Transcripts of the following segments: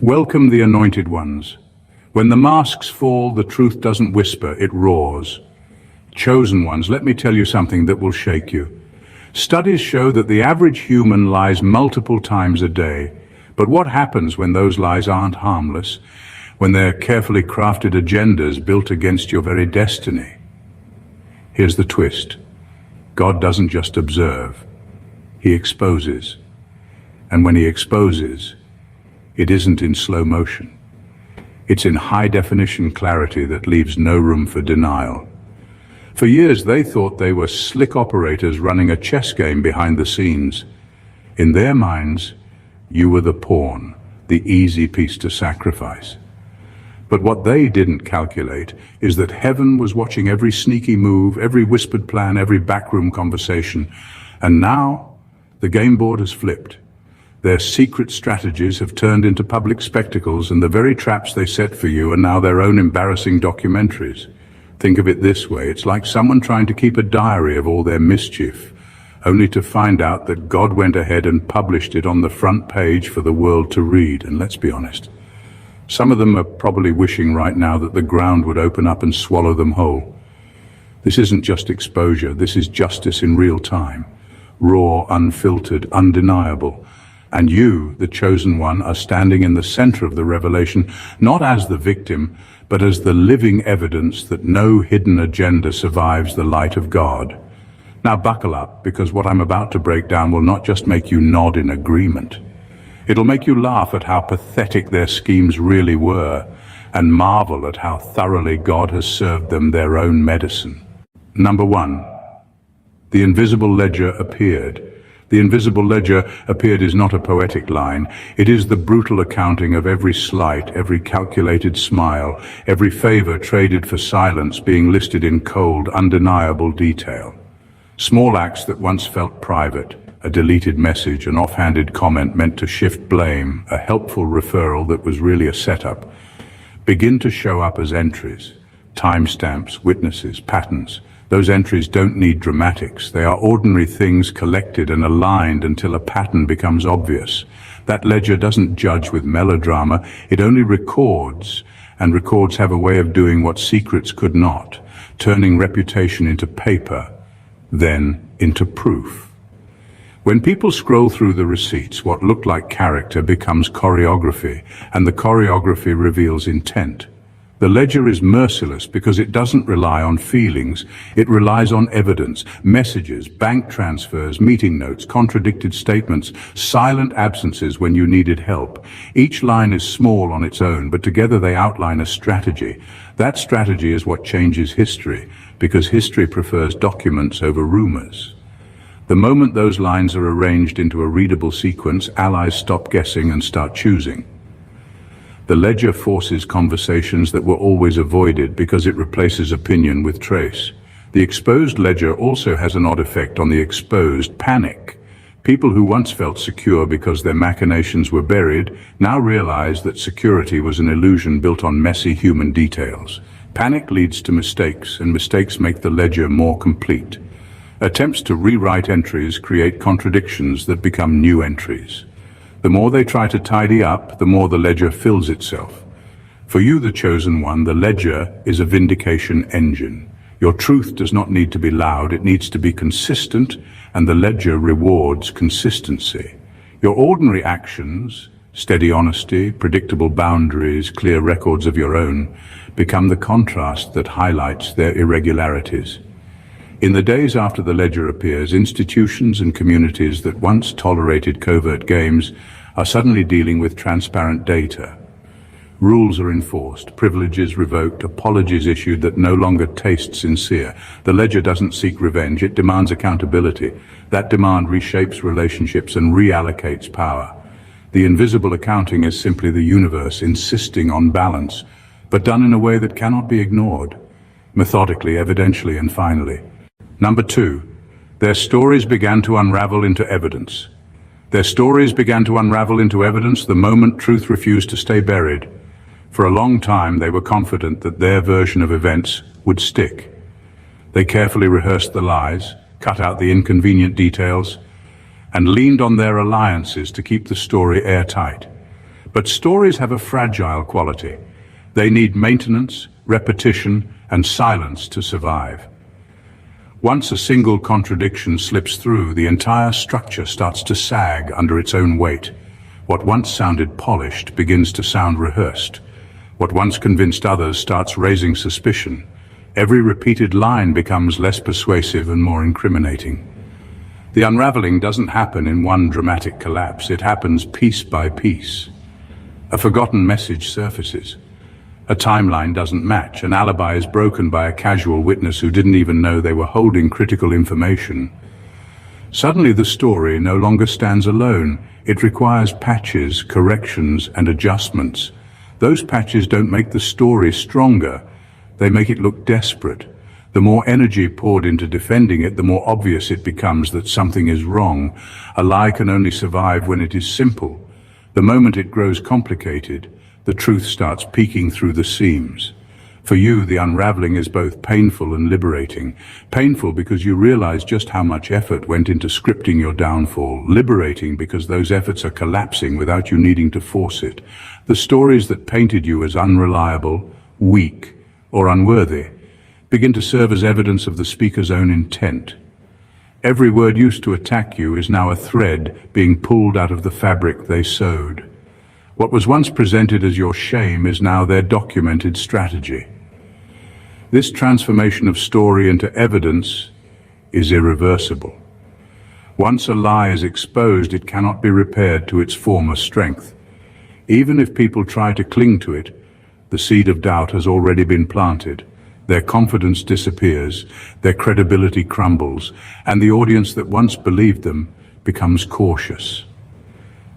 Welcome the anointed ones. When the masks fall, the truth doesn't whisper, it roars. Chosen ones, let me tell you something that will shake you. Studies show that the average human lies multiple times a day. But what happens when those lies aren't harmless? When they're carefully crafted agendas built against your very destiny? Here's the twist. God doesn't just observe. He exposes. And when he exposes, it isn't in slow motion. It's in high-definition clarity that leaves no room for denial. For years, they thought they were slick operators running a chess game behind the scenes. In their minds, you were the pawn, the easy piece to sacrifice. But what they didn't calculate is that heaven was watching every sneaky move, every whispered plan, every backroom conversation. And now, the game board has flipped. Their secret strategies have turned into public spectacles, and the very traps they set for you are now their own embarrassing documentaries. Think of it this way, it's like someone trying to keep a diary of all their mischief, only to find out that God went ahead and published it on the front page for the world to read. And let's be honest, some of them are probably wishing right now that the ground would open up and swallow them whole. This isn't just exposure, this is justice in real time. Raw, unfiltered, undeniable. And you, the chosen one, are standing in the center of the revelation, not as the victim, but as the living evidence that no hidden agenda survives the light of God. Now buckle up, because what I'm about to break down will not just make you nod in agreement. It'll make you laugh at how pathetic their schemes really were, and marvel at how thoroughly God has served them their own medicine. Number 1. The invisible ledger appeared. The invisible ledger appeared is not a poetic line. It is the brutal accounting of every slight, every calculated smile, every favor traded for silence being listed in cold, undeniable detail. Small acts that once felt private, a deleted message, an offhanded comment meant to shift blame, a helpful referral that was really a setup, begin to show up as entries, timestamps, witnesses, patterns. Those entries don't need dramatics. They are ordinary things collected and aligned until a pattern becomes obvious. That ledger doesn't judge with melodrama, it only records, and records have a way of doing what secrets could not, turning reputation into paper, then into proof. When people scroll through the receipts, what looked like character becomes choreography, and the choreography reveals intent. The ledger is merciless because it doesn't rely on feelings, it relies on evidence, messages, bank transfers, meeting notes, contradicted statements, silent absences when you needed help. Each line is small on its own, but together they outline a strategy. That strategy is what changes history, because history prefers documents over rumors. The moment those lines are arranged into a readable sequence, allies stop guessing and start choosing. The ledger forces conversations that were always avoided because it replaces opinion with trace. The exposed ledger also has an odd effect on the exposed: panic. People who once felt secure because their machinations were buried now realize that security was an illusion built on messy human details. Panic leads to mistakes, and mistakes make the ledger more complete. Attempts to rewrite entries create contradictions that become new entries. The more they try to tidy up, the more the ledger fills itself. For you, the chosen one, the ledger is a vindication engine. Your truth does not need to be loud, it needs to be consistent, and the ledger rewards consistency. Your ordinary actions, steady honesty, predictable boundaries, clear records of your own, become the contrast that highlights their irregularities. In the days after the ledger appears, institutions and communities that once tolerated covert games are suddenly dealing with transparent data. Rules are enforced, privileges revoked, apologies issued that no longer taste sincere. The ledger doesn't seek revenge, it demands accountability. That demand reshapes relationships and reallocates power. The invisible accounting is simply the universe insisting on balance, but done in a way that cannot be ignored. Methodically, evidentially, and finally. Number 2, their stories began to unravel into evidence. Their stories began to unravel into evidence the moment truth refused to stay buried. For a long time, they were confident that their version of events would stick. They carefully rehearsed the lies, cut out the inconvenient details, and leaned on their alliances to keep the story airtight. But stories have a fragile quality. They need maintenance, repetition, and silence to survive. Once a single contradiction slips through, the entire structure starts to sag under its own weight. What once sounded polished begins to sound rehearsed. What once convinced others starts raising suspicion. Every repeated line becomes less persuasive and more incriminating. The unraveling doesn't happen in one dramatic collapse. It happens piece by piece. A forgotten message surfaces. A timeline doesn't match. An alibi is broken by a casual witness who didn't even know they were holding critical information. Suddenly the story no longer stands alone. It requires patches, corrections, and adjustments. Those patches don't make the story stronger. They make it look desperate. The more energy poured into defending it, the more obvious it becomes that something is wrong. A lie can only survive when it is simple. The moment it grows complicated, the truth starts peeking through the seams. For you, the unraveling is both painful and liberating. Painful because you realize just how much effort went into scripting your downfall. Liberating because those efforts are collapsing without you needing to force it. The stories that painted you as unreliable, weak, or unworthy begin to serve as evidence of the speaker's own intent. Every word used to attack you is now a thread being pulled out of the fabric they sewed. What was once presented as your shame is now their documented strategy. This transformation of story into evidence is irreversible. Once a lie is exposed, it cannot be repaired to its former strength. Even if people try to cling to it, the seed of doubt has already been planted. Their confidence disappears, their credibility crumbles, and the audience that once believed them becomes cautious.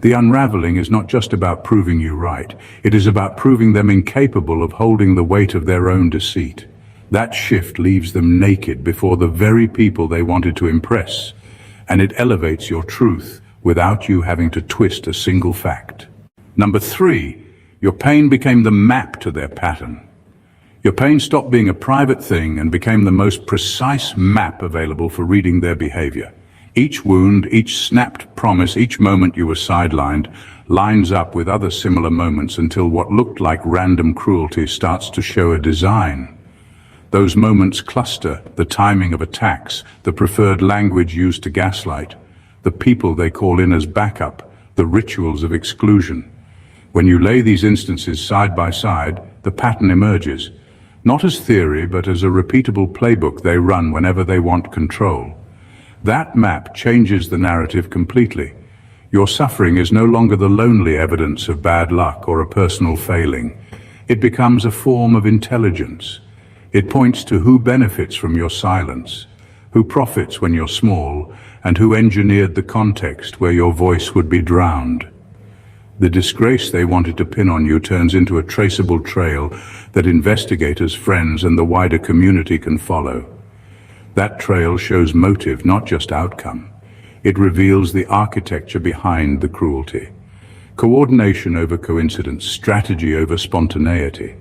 The unraveling is not just about proving you right. It is about proving them incapable of holding the weight of their own deceit. That shift leaves them naked before the very people they wanted to impress, and it elevates your truth without you having to twist a single fact. Number 3, your pain became the map to their pattern. Your pain stopped being a private thing and became the most precise map available for reading their behavior. Each wound, each snapped promise, each moment you were sidelined lines up with other similar moments until what looked like random cruelty starts to show a design. Those moments cluster: the timing of attacks, the preferred language used to gaslight, the people they call in as backup, the rituals of exclusion. When you lay these instances side by side, the pattern emerges, not as theory but as a repeatable playbook they run whenever they want control. That map changes the narrative completely. Your suffering is no longer the lonely evidence of bad luck or a personal failing. It becomes a form of intelligence. It points to who benefits from your silence, who profits when you're small, and who engineered the context where your voice would be drowned. The disgrace they wanted to pin on you turns into a traceable trail that investigators, friends, and the wider community can follow. That trail shows motive, not just outcome. It reveals the architecture behind the cruelty. Coordination over coincidence, strategy over spontaneity.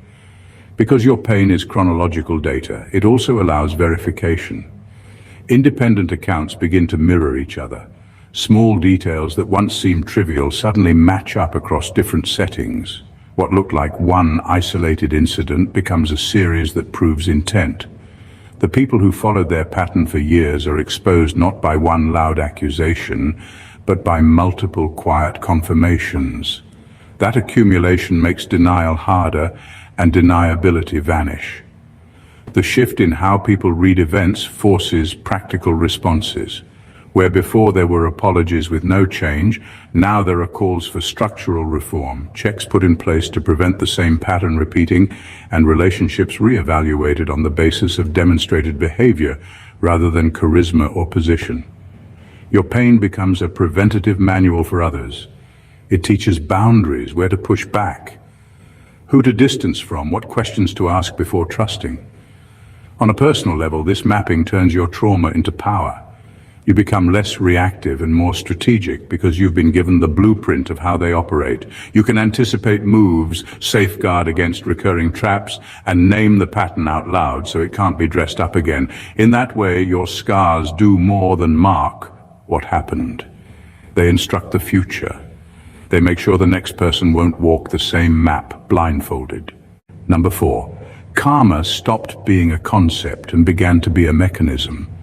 Because your pain is chronological data, it also allows verification. Independent accounts begin to mirror each other. Small details that once seemed trivial suddenly match up across different settings. What looked like one isolated incident becomes a series that proves intent. The people who followed their pattern for years are exposed not by one loud accusation, but by multiple quiet confirmations. That accumulation makes denial harder and deniability vanish. The shift in how people read events forces practical responses. Where before there were apologies with no change, now there are calls for structural reform, checks put in place to prevent the same pattern repeating, and relationships re-evaluated on the basis of demonstrated behavior rather than charisma or position. Your pain becomes a preventative manual for others. It teaches boundaries, where to push back, who to distance from, what questions to ask before trusting. On a personal level, this mapping turns your trauma into power. You become less reactive and more strategic because you've been given the blueprint of how they operate. You can anticipate moves, safeguard against recurring traps, and name the pattern out loud so it can't be dressed up again. In that way, your scars do more than mark what happened. They instruct the future. They make sure the next person won't walk the same map blindfolded. Number 4. Karma stopped being a concept and began to be a mechanism.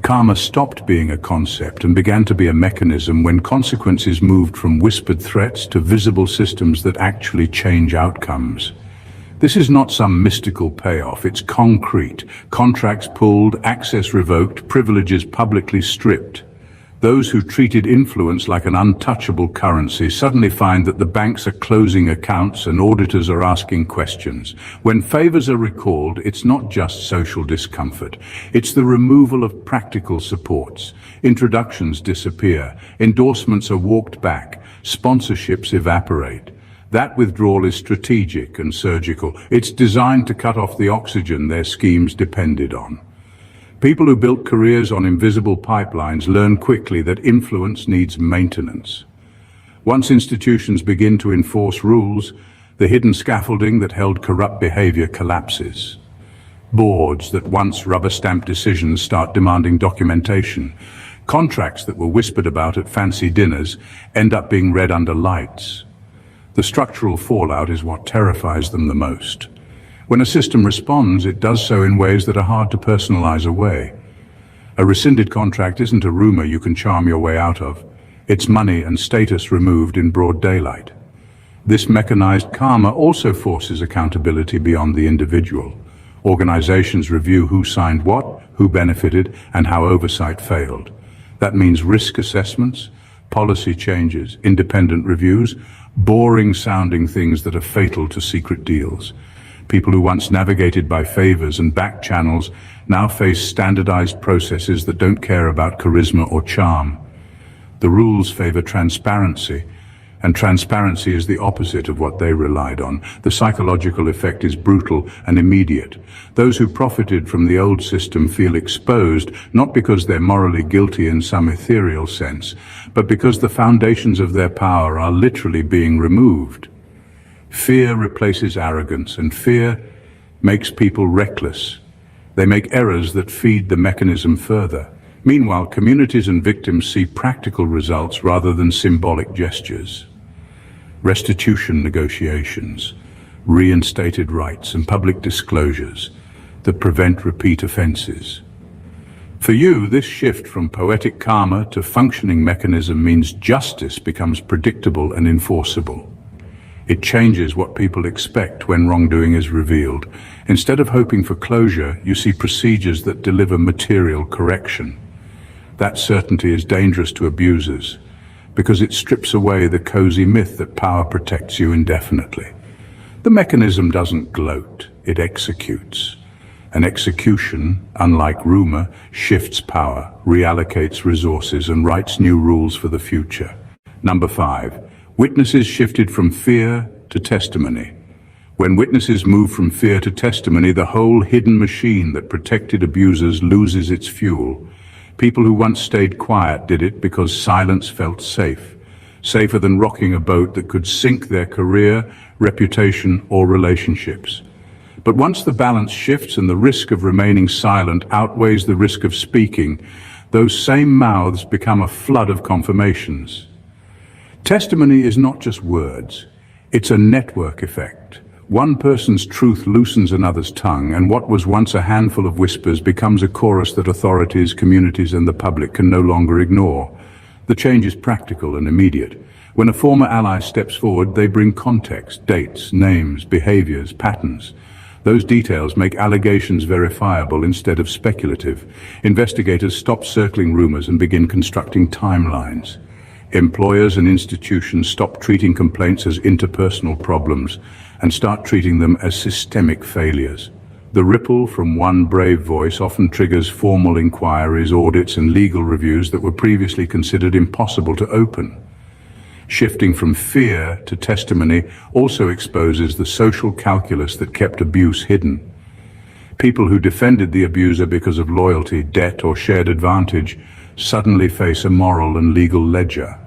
Karma stopped being a concept and began to be a mechanism when consequences moved from whispered threats to visible systems that actually change outcomes. This is not some mystical payoff, it's concrete. Contracts pulled, access revoked, privileges publicly stripped. Those who treated influence like an untouchable currency suddenly find that the banks are closing accounts and auditors are asking questions. When favors are recalled, it's not just social discomfort. It's the removal of practical supports. Introductions disappear. Endorsements are walked back. Sponsorships evaporate. That withdrawal is strategic and surgical. It's designed to cut off the oxygen their schemes depended on. People who built careers on invisible pipelines learn quickly that influence needs maintenance. Once institutions begin to enforce rules, the hidden scaffolding that held corrupt behavior collapses. Boards that once rubber-stamped decisions start demanding documentation. Contracts that were whispered about at fancy dinners end up being read under lights. The structural fallout is what terrifies them the most. When a system responds, it does so in ways that are hard to personalize away. A rescinded contract isn't a rumor you can charm your way out of. It's money and status removed in broad daylight. This mechanized karma also forces accountability beyond the individual. Organizations review who signed what, who benefited, and how oversight failed. That means risk assessments, policy changes, independent reviews, boring-sounding things that are fatal to secret deals. People who once navigated by favors and back channels now face standardized processes that don't care about charisma or charm. The rules favor transparency, and transparency is the opposite of what they relied on. The psychological effect is brutal and immediate. Those who profited from the old system feel exposed, not because they're morally guilty in some ethereal sense, but because the foundations of their power are literally being removed. Fear replaces arrogance, and fear makes people reckless. They make errors that feed the mechanism further. Meanwhile, communities and victims see practical results rather than symbolic gestures. Restitution negotiations, reinstated rights, and public disclosures that prevent repeat offenses. For you, this shift from poetic karma to functioning mechanism means justice becomes predictable and enforceable. It changes what people expect when wrongdoing is revealed. Instead of hoping for closure, you see procedures that deliver material correction. That certainty is dangerous to abusers, because it strips away the cozy myth that power protects you indefinitely. The mechanism doesn't gloat, it executes. An execution, unlike rumor, shifts power, reallocates resources, and writes new rules for the future. Number 5. Witnesses shifted from fear to testimony. When witnesses move from fear to testimony, the whole hidden machine that protected abusers loses its fuel. People who once stayed quiet did it because silence felt safe, safer than rocking a boat that could sink their career, reputation, or relationships. But once the balance shifts and the risk of remaining silent outweighs the risk of speaking, those same mouths become a flood of confirmations. Testimony is not just words, it's a network effect. One person's truth loosens another's tongue, and what was once a handful of whispers becomes a chorus that authorities, communities, and the public can no longer ignore. The change is practical and immediate. When a former ally steps forward, they bring context, dates, names, behaviors, patterns. Those details make allegations verifiable instead of speculative. Investigators stop circling rumors and begin constructing timelines. Employers and institutions stop treating complaints as interpersonal problems and start treating them as systemic failures. The ripple from one brave voice often triggers formal inquiries, audits, and legal reviews that were previously considered impossible to open. Shifting from fear to testimony also exposes the social calculus that kept abuse hidden. People who defended the abuser because of loyalty, debt, or shared advantage suddenly face a moral and legal ledger.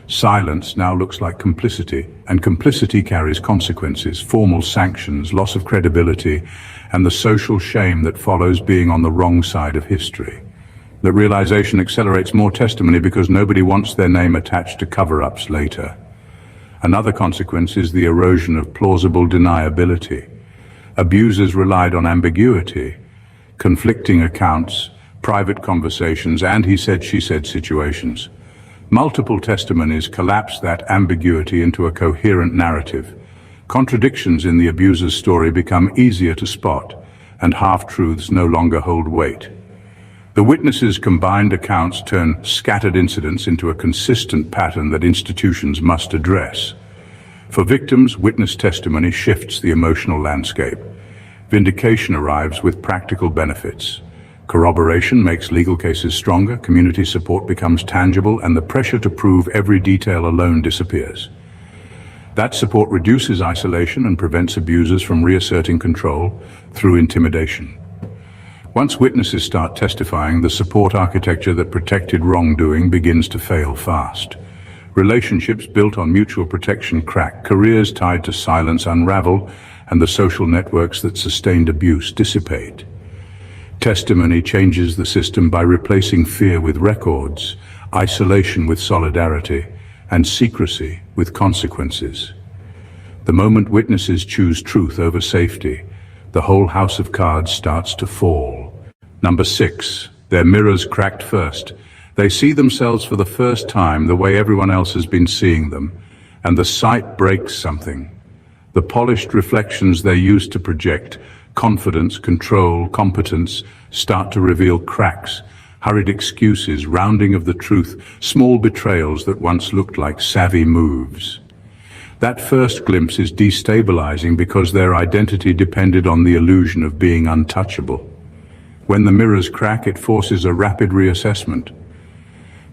Silence now looks like complicity, and complicity carries consequences, formal sanctions, loss of credibility, and the social shame that follows being on the wrong side of history. The realization accelerates more testimony because nobody wants their name attached to cover-ups later. Another consequence is the erosion of plausible deniability. Abusers relied on ambiguity, conflicting accounts, private conversations, and he said, she said situations. Multiple testimonies collapse that ambiguity into a coherent narrative. Contradictions in the abuser's story become easier to spot, and half-truths no longer hold weight. The witnesses' combined accounts turn scattered incidents into a consistent pattern that institutions must address. For victims, witness testimony shifts the emotional landscape. Vindication arrives with practical benefits. Corroboration makes legal cases stronger, community support becomes tangible, and the pressure to prove every detail alone disappears. That support reduces isolation and prevents abusers from reasserting control through intimidation. Once witnesses start testifying, the support architecture that protected wrongdoing begins to fail fast. Relationships built on mutual protection crack, careers tied to silence unravel, and the social networks that sustained abuse dissipate. Testimony changes the system by replacing fear with records, isolation with solidarity, and secrecy with consequences. The moment witnesses choose truth over safety, the whole house of cards starts to fall. Number 6, their mirrors cracked first. They see themselves for the first time the way everyone else has been seeing them, and the sight breaks something. The polished reflections they used to project, confidence, control, competence, start to reveal cracks, hurried excuses, rounding of the truth, small betrayals that once looked like savvy moves. That first glimpse is destabilizing because their identity depended on the illusion of being untouchable. When the mirrors crack, it forces a rapid reassessment.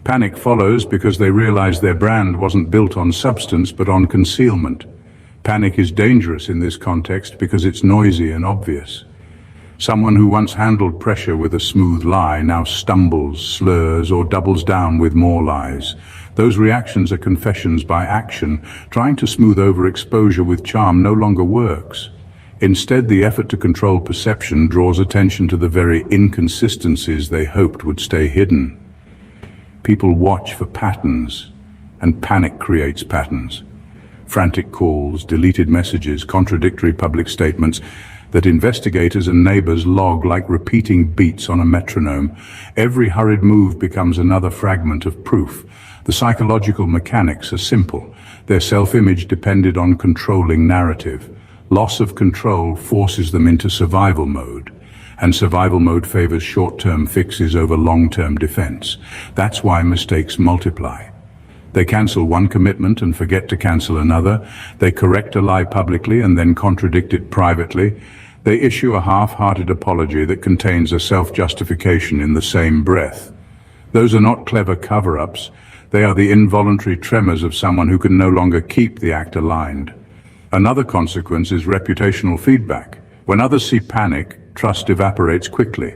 Panic follows because they realize their brand wasn't built on substance but on concealment. Panic is dangerous in this context because it's noisy and obvious. Someone who once handled pressure with a smooth lie now stumbles, slurs, or doubles down with more lies. Those reactions are confessions by action. Trying to smooth over exposure with charm no longer works. Instead, the effort to control perception draws attention to the very inconsistencies they hoped would stay hidden. People watch for patterns, and panic creates patterns. Frantic calls, deleted messages, contradictory public statements that investigators and neighbors log like repeating beats on a metronome. Every hurried move becomes another fragment of proof. The psychological mechanics are simple. Their self-image depended on controlling narrative. Loss of control forces them into survival mode, and survival mode favors short-term fixes over long-term defense. That's why mistakes multiply. They cancel one commitment and forget to cancel another. They correct a lie publicly and then contradict it privately. They issue a half-hearted apology that contains a self-justification in the same breath. Those are not clever cover-ups. They are the involuntary tremors of someone who can no longer keep the act aligned. Another consequence is reputational feedback. When others see panic, trust evaporates quickly.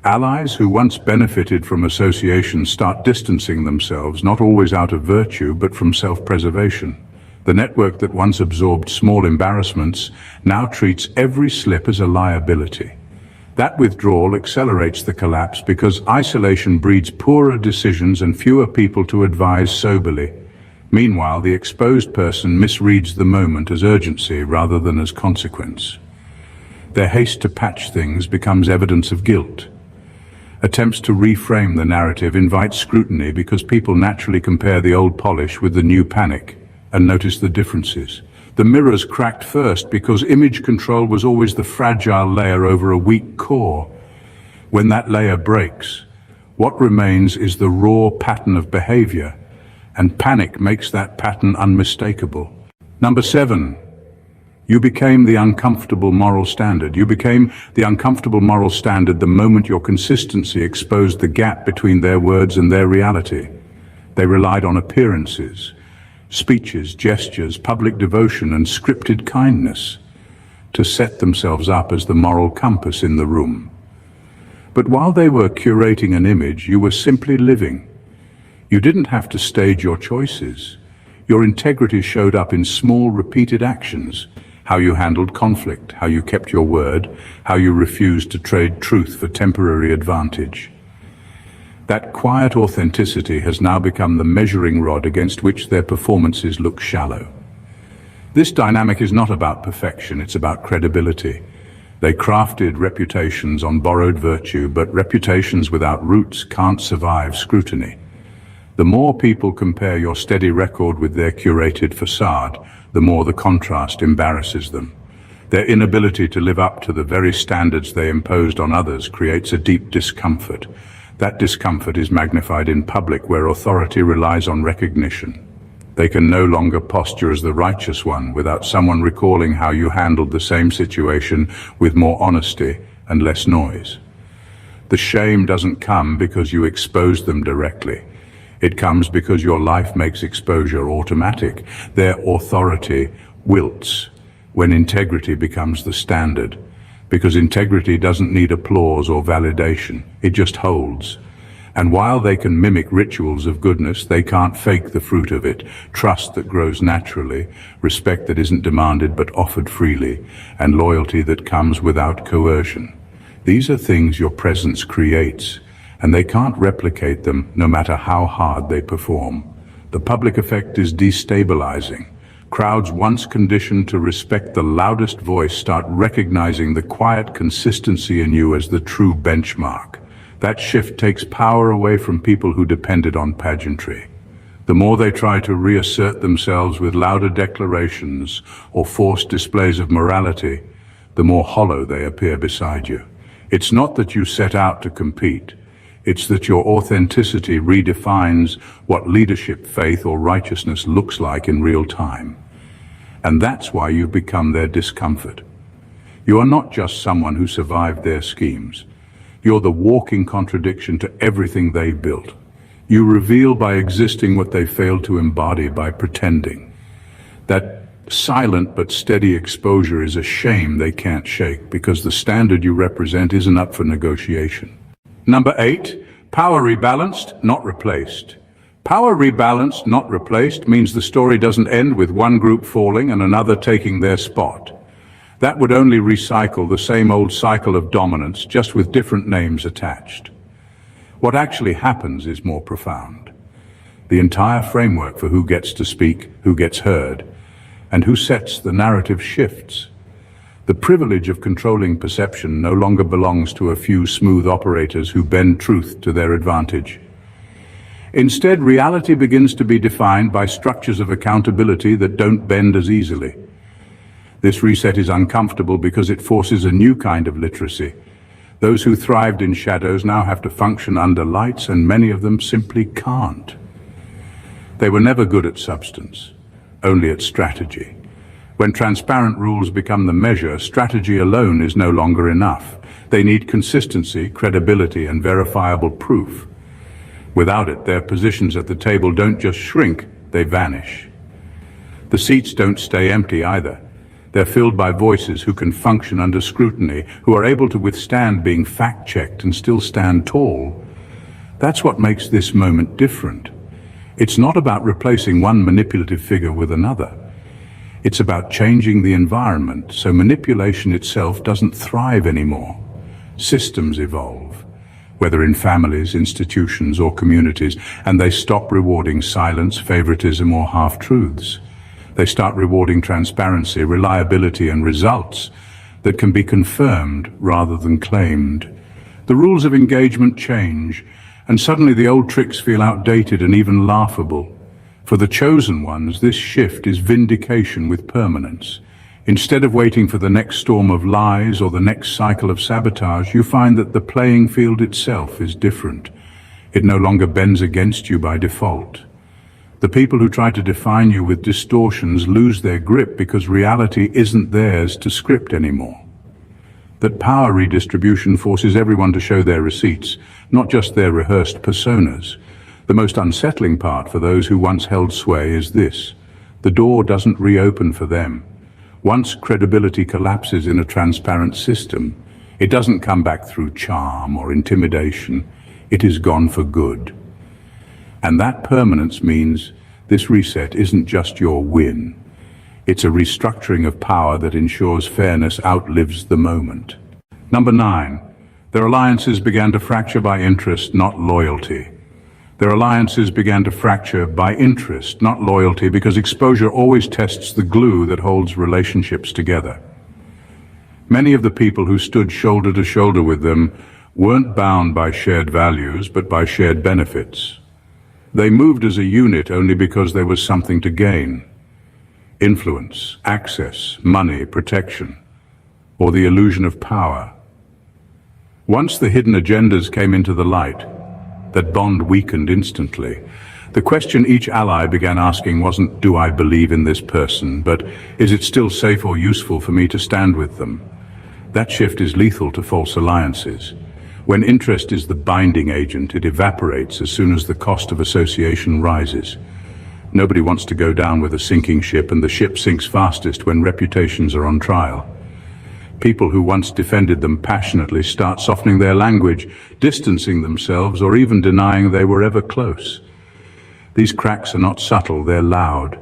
Allies who once benefited from association start distancing themselves, not always out of virtue, but from self-preservation. The network that once absorbed small embarrassments now treats every slip as a liability. That withdrawal accelerates the collapse because isolation breeds poorer decisions and fewer people to advise soberly. Meanwhile, the exposed person misreads the moment as urgency rather than as consequence. Their haste to patch things becomes evidence of guilt. Attempts to reframe the narrative invite scrutiny because people naturally compare the old polish with the new panic and notice the differences. The mirrors cracked first because image control was always the fragile layer over a weak core. When that layer breaks, what remains is the raw pattern of behavior, and panic makes that pattern unmistakable. Number 7. You became the uncomfortable moral standard. You became the uncomfortable moral standard the moment your consistency exposed the gap between their words and their reality. They relied on appearances, speeches, gestures, public devotion, and scripted kindness to set themselves up as the moral compass in the room. But while they were curating an image, you were simply living. You didn't have to stage your choices. Your integrity showed up in small, repeated actions. How you handled conflict, how you kept your word, how you refused to trade truth for temporary advantage. That quiet authenticity has now become the measuring rod against which their performances look shallow. This dynamic is not about perfection, it's about credibility. They crafted reputations on borrowed virtue, but reputations without roots can't survive scrutiny. The more people compare your steady record with their curated facade, the more the contrast embarrasses them. Their inability to live up to the very standards they imposed on others creates a deep discomfort. That discomfort is magnified in public, where authority relies on recognition. They can no longer posture as the righteous one without someone recalling how you handled the same situation with more honesty and less noise. The shame doesn't come because you exposed them directly. It comes because your life makes exposure automatic. Their authority wilts when integrity becomes the standard, because integrity doesn't need applause or validation, it just holds. And while they can mimic rituals of goodness, they can't fake the fruit of it. Trust that grows naturally, respect that isn't demanded but offered freely, and loyalty that comes without coercion. These are things your presence creates, and they can't replicate them no matter how hard they perform. The public effect is destabilizing. Crowds once conditioned to respect the loudest voice start recognizing the quiet consistency in you as the true benchmark. That shift takes power away from people who depended on pageantry. The more they try to reassert themselves with louder declarations or forced displays of morality, the more hollow they appear beside you. It's not that you set out to compete. It's that your authenticity redefines what leadership, faith, or righteousness looks like in real time. And that's why you've become their discomfort. You are not just someone who survived their schemes. You're the walking contradiction to everything they built. You reveal by existing what they failed to embody by pretending. That silent but steady exposure is a shame they can't shake, because the standard you represent isn't up for negotiation. Number 8, power rebalanced, not replaced. Power rebalanced, not replaced, means the story doesn't end with one group falling and another taking their spot. That would only recycle the same old cycle of dominance, just with different names attached. What actually happens is more profound. The entire framework for who gets to speak, who gets heard, and who sets the narrative shifts. The privilege of controlling perception no longer belongs to a few smooth operators who bend truth to their advantage. Instead, reality begins to be defined by structures of accountability that don't bend as easily. This reset is uncomfortable because it forces a new kind of literacy. Those who thrived in shadows now have to function under lights, and many of them simply can't. They were never good at substance, only at strategy. When transparent rules become the measure, strategy alone is no longer enough. They need consistency, credibility, and verifiable proof. Without it, their positions at the table don't just shrink, they vanish. The seats don't stay empty either. They're filled by voices who can function under scrutiny, who are able to withstand being fact-checked and still stand tall. That's what makes this moment different. It's not about replacing one manipulative figure with another. It's about changing the environment so manipulation itself doesn't thrive anymore. Systems evolve, whether in families, institutions, or communities, and they stop rewarding silence, favoritism, or half-truths. They start rewarding transparency, reliability, and results that can be confirmed rather than claimed. The rules of engagement change, and suddenly the old tricks feel outdated and even laughable. For the chosen ones, this shift is vindication with permanence. Instead of waiting for the next storm of lies or the next cycle of sabotage, you find that the playing field itself is different. It no longer bends against you by default. The people who try to define you with distortions lose their grip because reality isn't theirs to script anymore. That power redistribution forces everyone to show their receipts, not just their rehearsed personas. The most unsettling part for those who once held sway is this: the door doesn't reopen for them. Once credibility collapses in a transparent system, it doesn't come back through charm or intimidation. It is gone for good. And that permanence means this reset isn't just your win. It's a restructuring of power that ensures fairness outlives the moment. Number 9, their alliances began to fracture by interest, not loyalty. Their alliances began to fracture by interest, not loyalty, because exposure always tests the glue that holds relationships together. Many of the people who stood shoulder to shoulder with them weren't bound by shared values, but by shared benefits. They moved as a unit only because there was something to gain: influence, access, money, protection, or the illusion of power. Once the hidden agendas came into the light, that bond weakened instantly. The question each ally began asking wasn't, "Do I believe in this person?" but, "Is it still safe or useful for me to stand with them?" That shift is lethal to false alliances. When interest is the binding agent, it evaporates as soon as the cost of association rises. Nobody wants to go down with a sinking ship, and the ship sinks fastest when reputations are on trial. People who once defended them passionately start softening their language, distancing themselves, or even denying they were ever close. These cracks are not subtle, they're loud.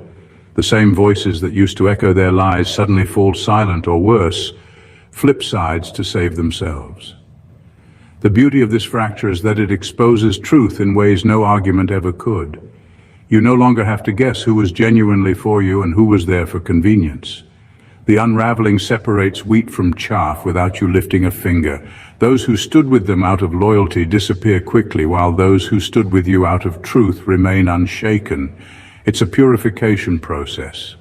The same voices that used to echo their lies suddenly fall silent, or worse, flip sides to save themselves. The beauty of this fracture is that it exposes truth in ways no argument ever could. You no longer have to guess who was genuinely for you and who was there for convenience. The unraveling separates wheat from chaff without you lifting a finger. Those who stood with them out of loyalty disappear quickly, while those who stood with you out of truth remain unshaken. It's a purification process.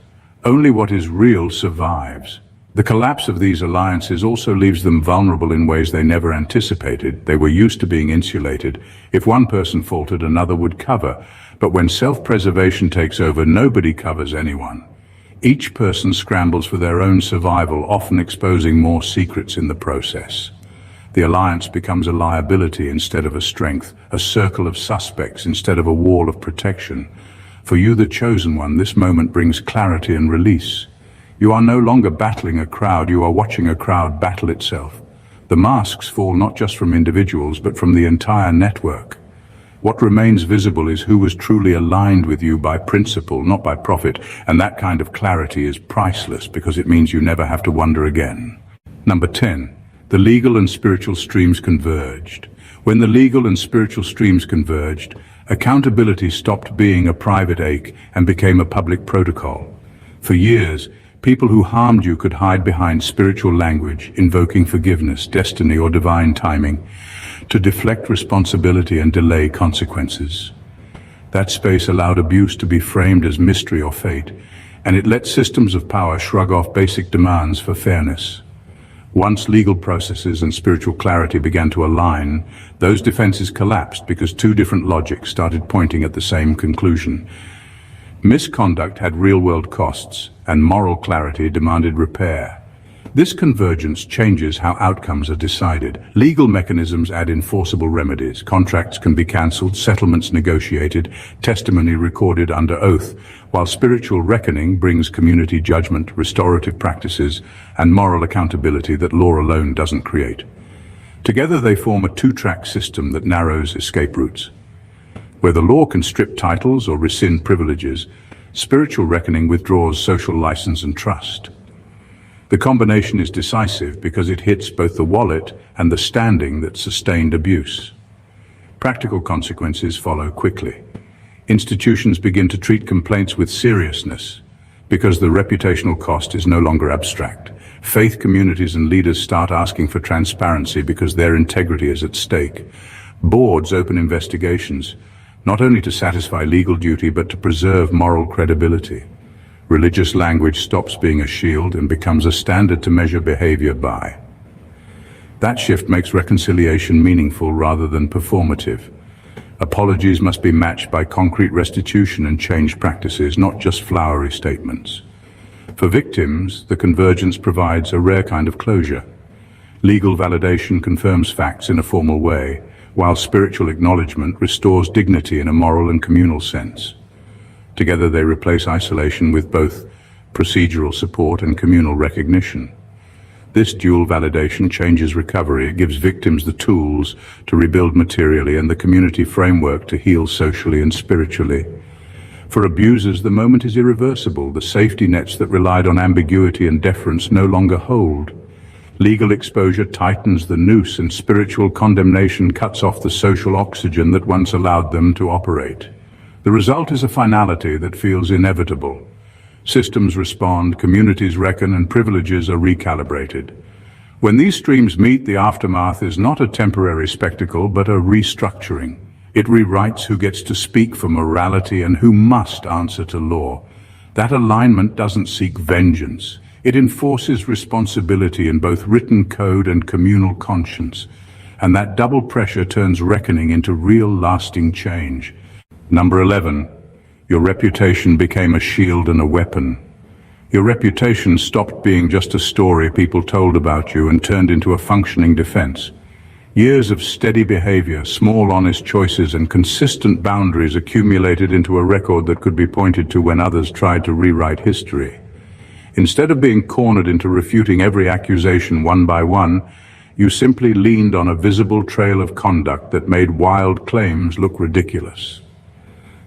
Only what is real survives. The collapse of these alliances also leaves them vulnerable in ways they never anticipated. They were used to being insulated. If one person faltered, another would cover. But when self-preservation takes over, nobody covers anyone. Each person scrambles for their own survival, often exposing more secrets in the process. The alliance becomes a liability instead of a strength, a circle of suspects instead of a wall of protection. For you, the chosen one, this moment brings clarity and release. You are no longer battling a crowd, you are watching a crowd battle itself. The masks fall not just from individuals, but from the entire network. What remains visible is who was truly aligned with you by principle, not by profit, and that kind of clarity is priceless because it means you never have to wonder again. Number 10. The legal and spiritual streams converged. When the legal and spiritual streams converged, accountability stopped being a private ache and became a public protocol. For years, people who harmed you could hide behind spiritual language, invoking forgiveness, destiny, or divine timing, to deflect responsibility and delay consequences. That space allowed abuse to be framed as mystery or fate, and it let systems of power shrug off basic demands for fairness. Once legal processes and spiritual clarity began to align, those defenses collapsed because two different logics started pointing at the same conclusion. Misconduct had real-world costs, and moral clarity demanded repair. This convergence changes how outcomes are decided. Legal mechanisms add enforceable remedies. Contracts can be cancelled, settlements negotiated, testimony recorded under oath, while spiritual reckoning brings community judgment, restorative practices, and moral accountability that law alone doesn't create. Together they form a two-track system that narrows escape routes. Where the law can strip titles or rescind privileges, spiritual reckoning withdraws social license and trust. The combination is decisive because it hits both the wallet and the standing that sustained abuse. Practical consequences follow quickly. Institutions begin to treat complaints with seriousness because the reputational cost is no longer abstract. Faith communities and leaders start asking for transparency because their integrity is at stake. Boards open investigations, not only to satisfy legal duty but to preserve moral credibility. Religious language stops being a shield and becomes a standard to measure behavior by. That shift makes reconciliation meaningful rather than performative. Apologies must be matched by concrete restitution and changed practices, not just flowery statements. For victims, the convergence provides a rare kind of closure. Legal validation confirms facts in a formal way, while spiritual acknowledgement restores dignity in a moral and communal sense. Together they replace isolation with both procedural support and communal recognition. This dual validation changes recovery. It gives victims the tools to rebuild materially and the community framework to heal socially and spiritually. For abusers, the moment is irreversible. The safety nets that relied on ambiguity and deference no longer hold. Legal exposure tightens the noose, and spiritual condemnation cuts off the social oxygen that once allowed them to operate. The result is a finality that feels inevitable. Systems respond, communities reckon, and privileges are recalibrated. When these streams meet, the aftermath is not a temporary spectacle, but a restructuring. It rewrites who gets to speak for morality and who must answer to law. That alignment doesn't seek vengeance. It enforces responsibility in both written code and communal conscience. And that double pressure turns reckoning into real lasting change. Number 11. Your reputation became a shield and a weapon. Your reputation stopped being just a story people told about you and turned into a functioning defense. Years of steady behavior, small honest choices, and consistent boundaries accumulated into a record that could be pointed to when others tried to rewrite history. Instead of being cornered into refuting every accusation one by one, you simply leaned on a visible trail of conduct that made wild claims look ridiculous.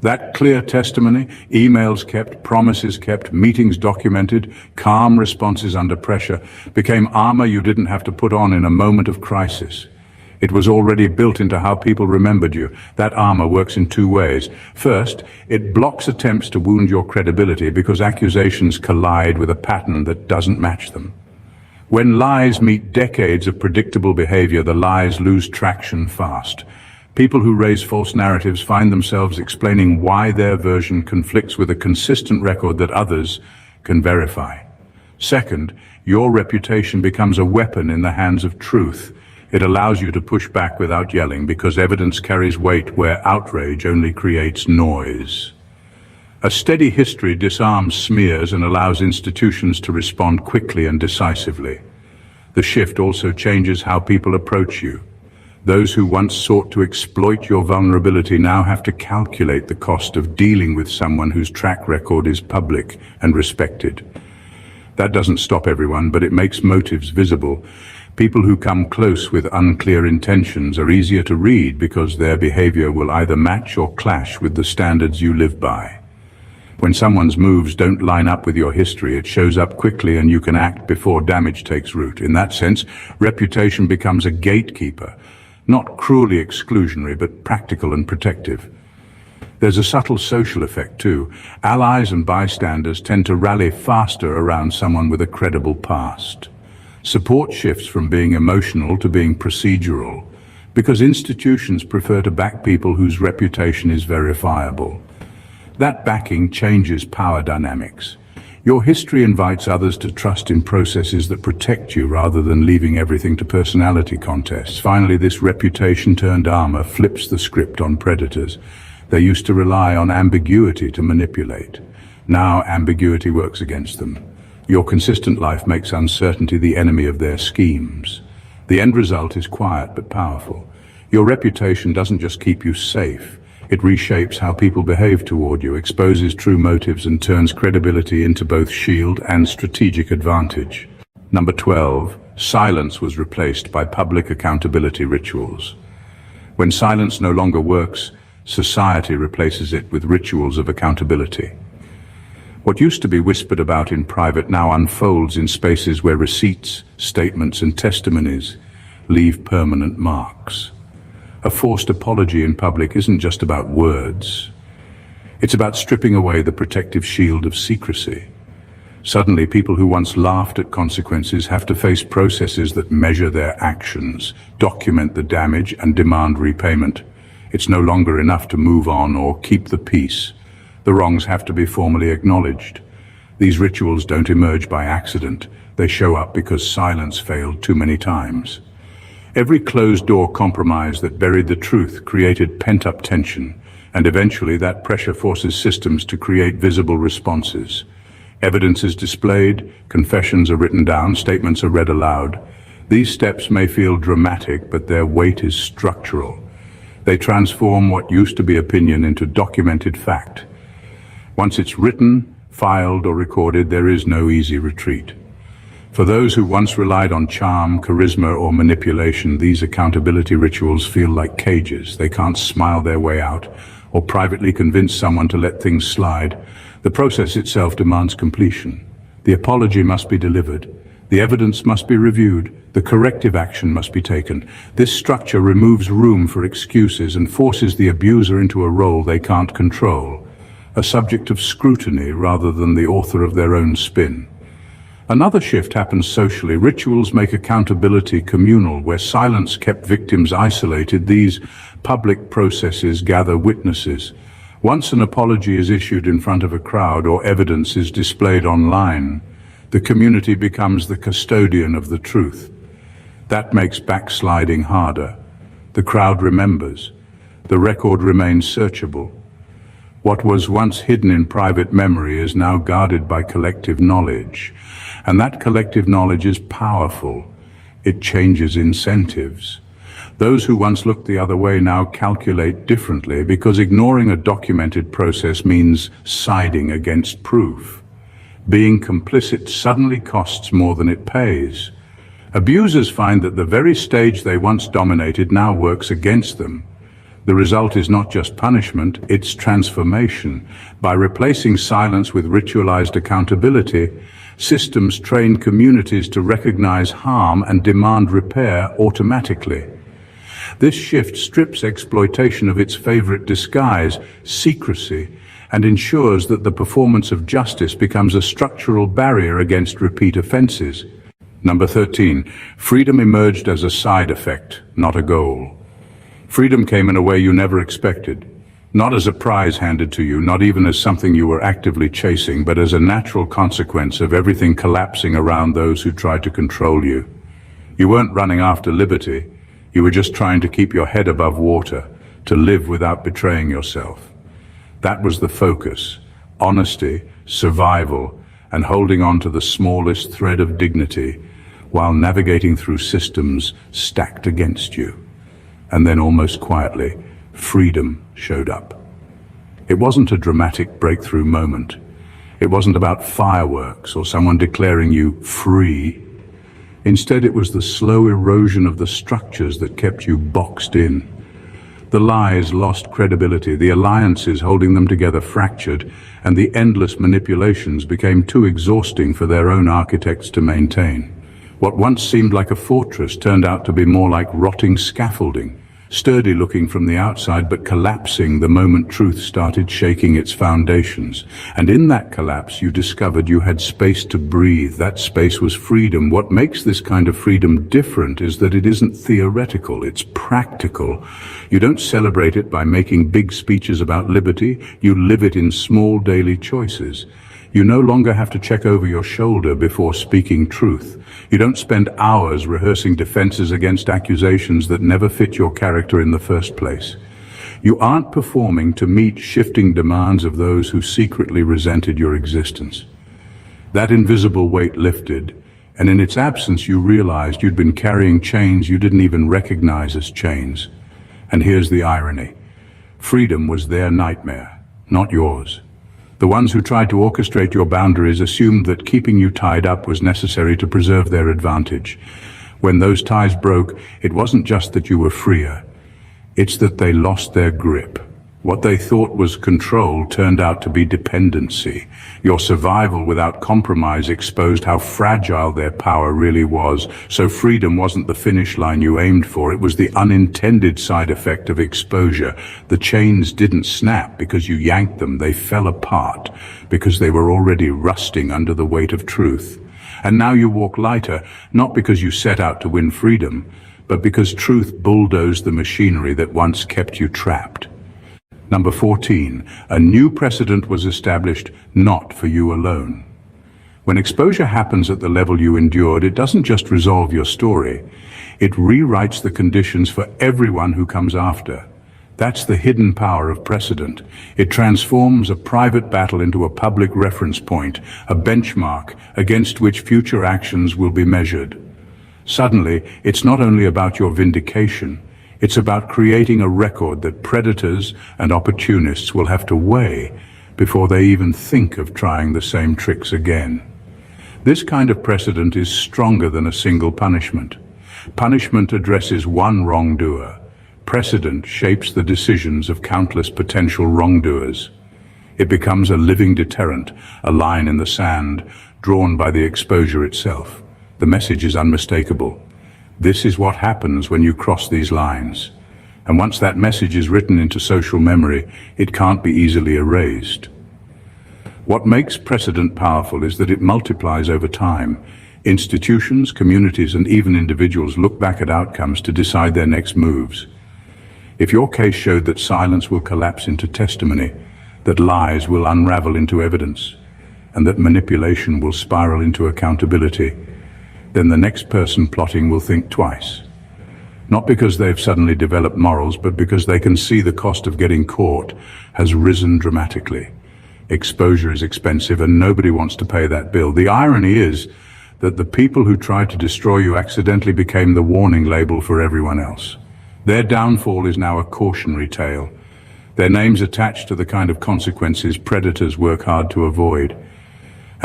That clear testimony, emails kept, promises kept, meetings documented, calm responses under pressure, became armor you didn't have to put on in a moment of crisis. It was already built into how people remembered you. That armor works in two ways. First, it blocks attempts to wound your credibility because accusations collide with a pattern that doesn't match them. When lies meet decades of predictable behavior, the lies lose traction fast. People who raise false narratives find themselves explaining why their version conflicts with a consistent record that others can verify. Second, your reputation becomes a weapon in the hands of truth. It allows you to push back without yelling because evidence carries weight where outrage only creates noise. A steady history disarms smears and allows institutions to respond quickly and decisively. The shift also changes how people approach you. Those who once sought to exploit your vulnerability now have to calculate the cost of dealing with someone whose track record is public and respected. That doesn't stop everyone, but it makes motives visible. People who come close with unclear intentions are easier to read because their behavior will either match or clash with the standards you live by. When someone's moves don't line up with your history, it shows up quickly and you can act before damage takes root. In that sense, reputation becomes a gatekeeper, not cruelly exclusionary, but practical and protective. There's a subtle social effect too. Allies and bystanders tend to rally faster around someone with a credible past. Support shifts from being emotional to being procedural, because institutions prefer to back people whose reputation is verifiable. That backing changes power dynamics. Your history invites others to trust in processes that protect you rather than leaving everything to personality contests. Finally, this reputation-turned armor flips the script on predators. They used to rely on ambiguity to manipulate. Now ambiguity works against them. Your consistent life makes uncertainty the enemy of their schemes. The end result is quiet but powerful. Your reputation doesn't just keep you safe. It reshapes how people behave toward you, exposes true motives, and turns credibility into both shield and strategic advantage. Number 12. Silence was replaced by public accountability rituals. When silence no longer works, society replaces it with rituals of accountability. What used to be whispered about in private now unfolds in spaces where receipts, statements, and testimonies leave permanent marks. A forced apology in public isn't just about words. It's about stripping away the protective shield of secrecy. Suddenly, people who once laughed at consequences have to face processes that measure their actions, document the damage, and demand repayment. It's no longer enough to move on or keep the peace. The wrongs have to be formally acknowledged. These rituals don't emerge by accident. They show up because silence failed too many times. Every closed-door compromise that buried the truth created pent-up tension, and eventually that pressure forces systems to create visible responses. Evidence is displayed, confessions are written down, statements are read aloud. These steps may feel dramatic, but their weight is structural. They transform what used to be opinion into documented fact. Once it's written, filed, or recorded, there is no easy retreat. For those who once relied on charm, charisma, or manipulation, these accountability rituals feel like cages. They can't smile their way out or privately convince someone to let things slide. The process itself demands completion. The apology must be delivered. The evidence must be reviewed. The corrective action must be taken. This structure removes room for excuses and forces the abuser into a role they can't control, a subject of scrutiny rather than the author of their own spin. Another shift happens socially. Rituals make accountability communal. Where silence kept victims isolated, these public processes gather witnesses. Once an apology is issued in front of a crowd or evidence is displayed online, the community becomes the custodian of the truth. That makes backsliding harder. The crowd remembers. The record remains searchable. What was once hidden in private memory is now guarded by collective knowledge. And that collective knowledge is powerful. It changes incentives. Those who once looked the other way now calculate differently, because ignoring a documented process means siding against proof. Being complicit suddenly costs more than it pays. Abusers find that the very stage they once dominated now works against them. The result is not just punishment, it's transformation. By replacing silence with ritualized accountability, systems train communities to recognize harm and demand repair automatically. This shift strips exploitation of its favorite disguise, secrecy, and ensures that the performance of justice becomes a structural barrier against repeat offenses. Number 13. Freedom emerged as a side effect, not a goal. Freedom came in a way you never expected. Not as a prize handed to you, not even as something you were actively chasing, but as a natural consequence of everything collapsing around those who tried to control you. You weren't running after liberty. You were just trying to keep your head above water, to live without betraying yourself. That was the focus: honesty, survival, and holding on to the smallest thread of dignity while navigating through systems stacked against you. And then, almost quietly, freedom showed up. It wasn't a dramatic breakthrough moment. It wasn't about fireworks or someone declaring you free. Instead, it was the slow erosion of the structures that kept you boxed in. The lies lost credibility, the alliances holding them together fractured, and the endless manipulations became too exhausting for their own architects to maintain. What once seemed like a fortress turned out to be more like rotting scaffolding, sturdy looking from the outside but collapsing the moment truth started shaking its foundations. And in that collapse you discovered you had space to breathe. That space was freedom. What makes this kind of freedom different is that it isn't theoretical, it's practical. You don't celebrate it by making big speeches about liberty, you live it in small daily choices. You no longer have to check over your shoulder before speaking truth. You don't spend hours rehearsing defenses against accusations that never fit your character in the first place. You aren't performing to meet shifting demands of those who secretly resented your existence. That invisible weight lifted, and in its absence you realized you'd been carrying chains you didn't even recognize as chains. And here's the irony. Freedom was their nightmare, not yours. The ones who tried to orchestrate your boundaries assumed that keeping you tied up was necessary to preserve their advantage. When those ties broke, it wasn't just that you were freer. It's that they lost their grip. What they thought was control turned out to be dependency. Your survival without compromise exposed how fragile their power really was. So freedom wasn't the finish line you aimed for, it was the unintended side effect of exposure. The chains didn't snap because you yanked them, they fell apart because they were already rusting under the weight of truth. And now you walk lighter, not because you set out to win freedom, but because truth bulldozed the machinery that once kept you trapped. Number 14, a new precedent was established, not for you alone. When exposure happens at the level you endured, it doesn't just resolve your story, it rewrites the conditions for everyone who comes after. That's the hidden power of precedent. It transforms a private battle into a public reference point, a benchmark against which future actions will be measured. Suddenly, it's not only about your vindication, it's about creating a record that predators and opportunists will have to weigh before they even think of trying the same tricks again. This kind of precedent is stronger than a single punishment. Punishment addresses one wrongdoer. Precedent shapes the decisions of countless potential wrongdoers. It becomes a living deterrent, a line in the sand, drawn by the exposure itself. The message is unmistakable. This is what happens when you cross these lines. And once that message is written into social memory, it can't be easily erased. What makes precedent powerful is that it multiplies over time. Institutions, communities, and even individuals look back at outcomes to decide their next moves. If your case showed that silence will collapse into testimony, that lies will unravel into evidence, and that manipulation will spiral into accountability, then the next person plotting will think twice. Not because they've suddenly developed morals, but because they can see the cost of getting caught has risen dramatically. Exposure is expensive and nobody wants to pay that bill. The irony is that the people who tried to destroy you accidentally became the warning label for everyone else. Their downfall is now a cautionary tale. Their names attached to the kind of consequences predators work hard to avoid.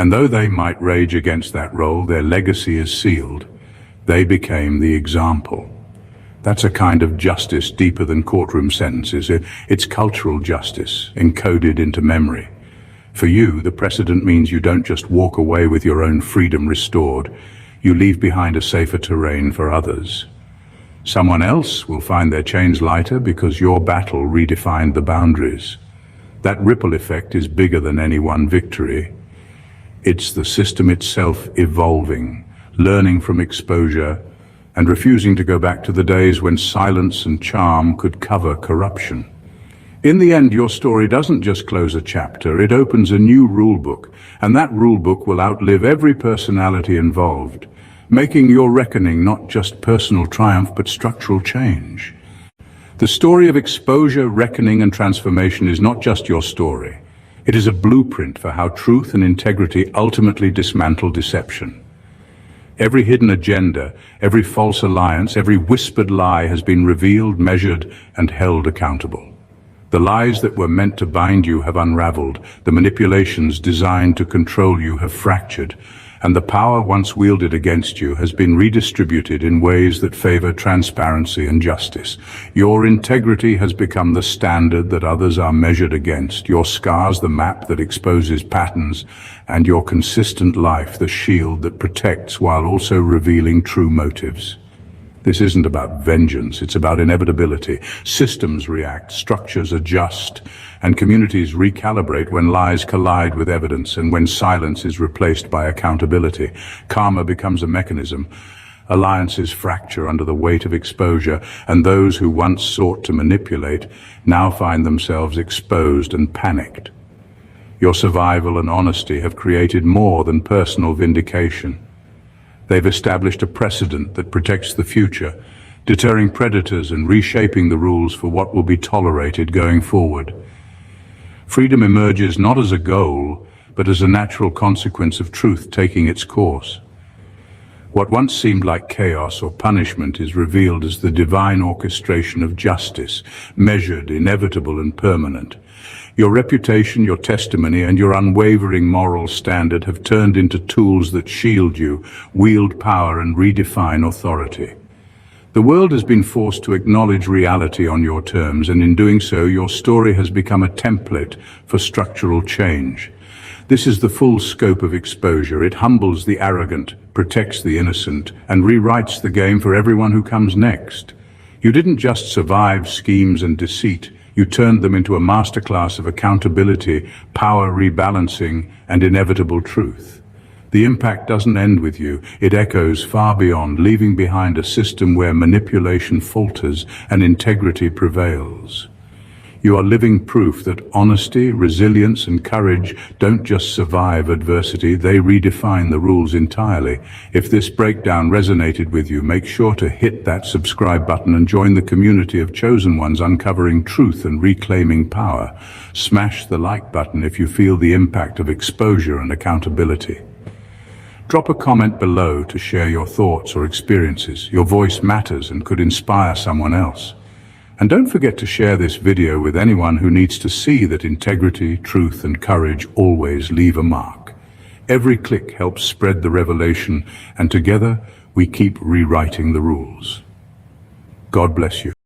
And though they might rage against that role, their legacy is sealed. They became the example. That's a kind of justice deeper than courtroom sentences. It's cultural justice, encoded into memory. For you, the precedent means you don't just walk away with your own freedom restored. You leave behind a safer terrain for others. Someone else will find their chains lighter because your battle redefined the boundaries. That ripple effect is bigger than any one victory. It's the system itself evolving, learning from exposure, and refusing to go back to the days when silence and charm could cover corruption. In the end, your story doesn't just close a chapter, it opens a new rulebook, and that rulebook will outlive every personality involved, making your reckoning not just personal triumph but structural change. The story of exposure, reckoning, and transformation is not just your story. It is a blueprint for how truth and integrity ultimately dismantle deception. Every hidden agenda, every false alliance, every whispered lie has been revealed, measured, and held accountable. The lies that were meant to bind you have unraveled, the manipulations designed to control you have fractured, and the power once wielded against you has been redistributed in ways that favor transparency and justice. Your integrity has become the standard that others are measured against, your scars the map that exposes patterns, and your consistent life the shield that protects while also revealing true motives. This isn't about vengeance, it's about inevitability. Systems react, structures adjust, and communities recalibrate when lies collide with evidence and when silence is replaced by accountability. Karma becomes a mechanism. Alliances fracture under the weight of exposure, and those who once sought to manipulate now find themselves exposed and panicked. Your survival and honesty have created more than personal vindication. They've established a precedent that protects the future, deterring predators and reshaping the rules for what will be tolerated going forward. Freedom emerges not as a goal, but as a natural consequence of truth taking its course. What once seemed like chaos or punishment is revealed as the divine orchestration of justice, measured, inevitable, and permanent. Your reputation, your testimony, and your unwavering moral standard have turned into tools that shield you, wield power, and redefine authority. The world has been forced to acknowledge reality on your terms, and in doing so, your story has become a template for structural change. This is the full scope of exposure. It humbles the arrogant, protects the innocent, and rewrites the game for everyone who comes next. You didn't just survive schemes and deceit. You turned them into a masterclass of accountability, power rebalancing, and inevitable truth. The impact doesn't end with you. It echoes far beyond, leaving behind a system where manipulation falters and integrity prevails. You are living proof that honesty, resilience, and courage don't just survive adversity, they redefine the rules entirely. If this breakdown resonated with you, make sure to hit that subscribe button and join the community of chosen ones uncovering truth and reclaiming power. Smash the like button if you feel the impact of exposure and accountability. Drop a comment below to share your thoughts or experiences. Your voice matters and could inspire someone else. And don't forget to share this video with anyone who needs to see that integrity, truth, and courage always leave a mark. Every click helps spread the revelation, and together we keep rewriting the rules. God bless you.